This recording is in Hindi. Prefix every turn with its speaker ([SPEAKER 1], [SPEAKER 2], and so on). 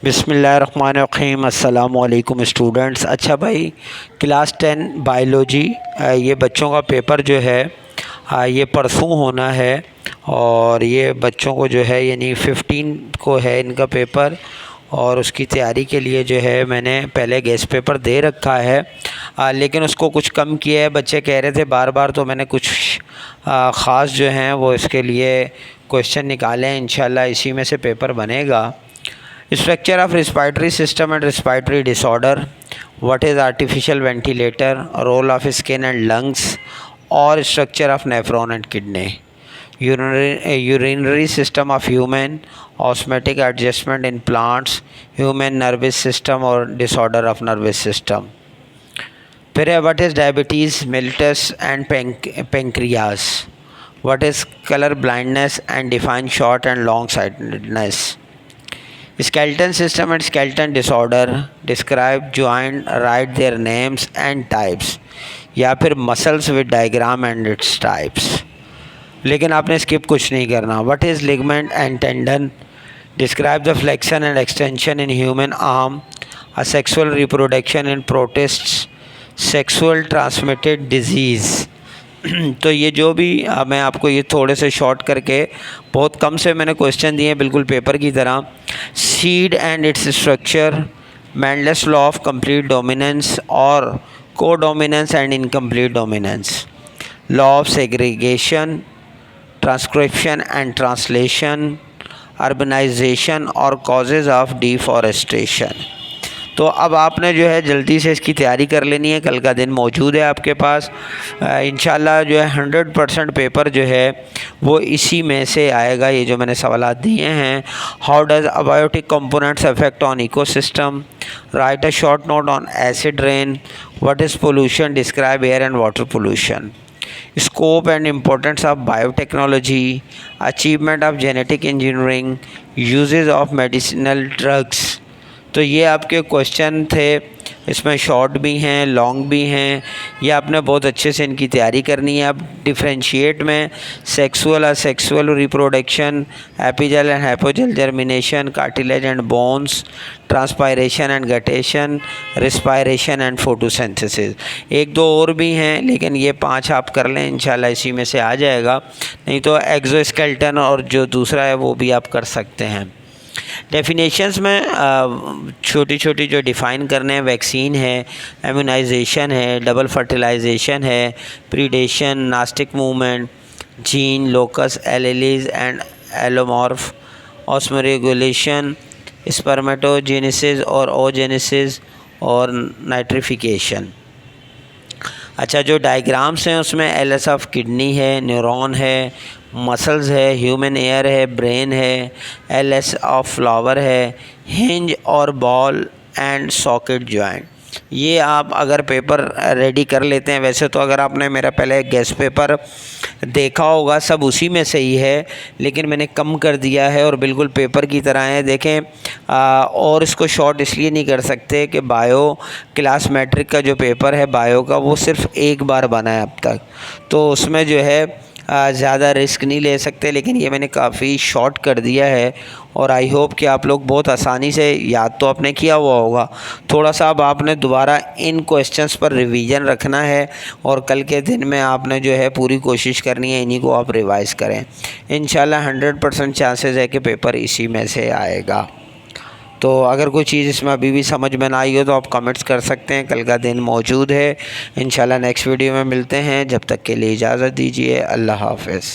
[SPEAKER 1] बिस्मिल्लाहिर्रहमानिर्रहीम। अस्सलामुअलैकुम स्टूडेंट्स। अच्छा भाई, क्लास 10 बायोलॉजी, ये बच्चों का पेपर जो है ये परसों होना है। और ये बच्चों को जो है यानी 15 को है इनका पेपर। और उसकी तैयारी के लिए जो है मैंने पहले गेस्ट पेपर दे रखा है, लेकिन उसको कुछ कम किया है। बच्चे कह रहे थे बार बार, तो मैंने कुछ ख़ास जो हैं वो इसके लिए क्वेश्चन निकाले हैं। इंशाल्लाह इसी में से पेपर बनेगा। Structure of respiratory system and respiratory disorder. What is artificial ventilator? Role of skin and lungs, or structure of nephron and kidney. Urinary system of human. Osmotic adjustment in plants. Human nervous system or disorder of nervous system. फिर है what is diabetes mellitus and pancreas. What is color blindness and defined short and long sightedness. Skeleton system and skeleton disorder. Describe joint, write their names and types. या फिर muscles with diagram and its types. लेकिन आपने skip कुछ नहीं करना। What is ligament and tendon? Describe the flexion and extension in human arm. Asexual reproduction in protists. Sexual transmitted disease. तो ये जो भी मैं आपको ये थोड़े से शॉर्ट करके बहुत कम से मैंने क्वेश्चन दिए हैं, बिल्कुल पेपर की तरह। Seed and its structure, Mendel's law of complete dominance और codominance and incomplete dominance, law of segregation, transcription and translation, urbanization और कॉजेज़ ऑफ डिफॉरेस्टेशन। तो अब आपने जो है जल्दी से इसकी तैयारी कर लेनी है, कल का दिन मौजूद है आपके पास। इंशाल्लाह जो है 100% पेपर जो है वो इसी में से आएगा। ये जो मैंने सवाल दिए हैं, how does abiotic components affect on ecosystem, write a short note on acid rain, what is pollution, describe air and water pollution, scope and importance of biotechnology, achievement of genetic engineering, uses of medicinal drugs. तो ये आपके क्वेश्चन थे। इसमें शॉर्ट भी हैं, लॉन्ग भी हैं। ये आपने बहुत अच्छे से इनकी तैयारी करनी है। अब डिफरेंशिएट में सेक्सुअल और sexual reproduction, epigeal and hypogeal germination, cartilage and bones, transpiration and guttation, respiration and photosynthesis. एक दो और भी हैं, लेकिन ये 5 आप कर लें, इंशाल्लाह इसी में से आ जाएगा। नहीं तो एक्सोस्केलेटन और जो दूसरा है वो भी आप कर सकते हैं। डेफिनेशंस में छोटी छोटी जो डिफ़ाइन करने हैं, वैक्सीन है, इम्यूनाइजेशन है, डबल फर्टिलाइजेशन है, predation, nastic movement, gene, locus, alleles and allomorph, osmoregulation, spermatogenesis और ओजेनेसिस और नाइट्रिफिकेशन। अच्छा, जो डायग्राम्स हैं उसमें एलएस ऑफ किडनी है, न्यूरॉन है, मसल्स है, ह्यूमन एयर है, ब्रेन है, एलएस ऑफ फ्लावर है, हिंज और बॉल एंड सॉकेट जॉइंट। ये आप अगर पेपर रेडी कर लेते हैं, वैसे तो अगर आपने मेरा पहले गेस्ट पेपर देखा होगा सब उसी में से ही है, लेकिन मैंने कम कर दिया है और बिल्कुल पेपर की तरह है। देखें, और इसको शॉर्ट इसलिए नहीं कर सकते कि बायो क्लास मैट्रिक का जो पेपर है बायो का, वो सिर्फ एक बार बना है अब तक, तो उसमें जो है ज़्यादा रिस्क नहीं ले सकते। लेकिन ये मैंने काफ़ी शॉर्ट कर दिया है और आई होप कि आप लोग बहुत आसानी से याद तो आपने किया हुआ होगा। थोड़ा सा अब आपने दोबारा इन क्वेश्चंस पर रिवीजन रखना है और कल के दिन में आपने जो है पूरी कोशिश करनी है इन्हीं को आप रिवाइज़ करें। इंशाल्लाह 100% चांसेस है कि पेपर इसी में से आएगा। तो अगर कोई चीज़ इसमें अभी भी समझ में ना आई हो तो आप कमेंट्स कर सकते हैं। कल का दिन मौजूद है। इंशाल्लाह नेक्स्ट वीडियो में मिलते हैं। जब तक के लिए इजाज़त दीजिए। अल्लाह हाफ़िज़।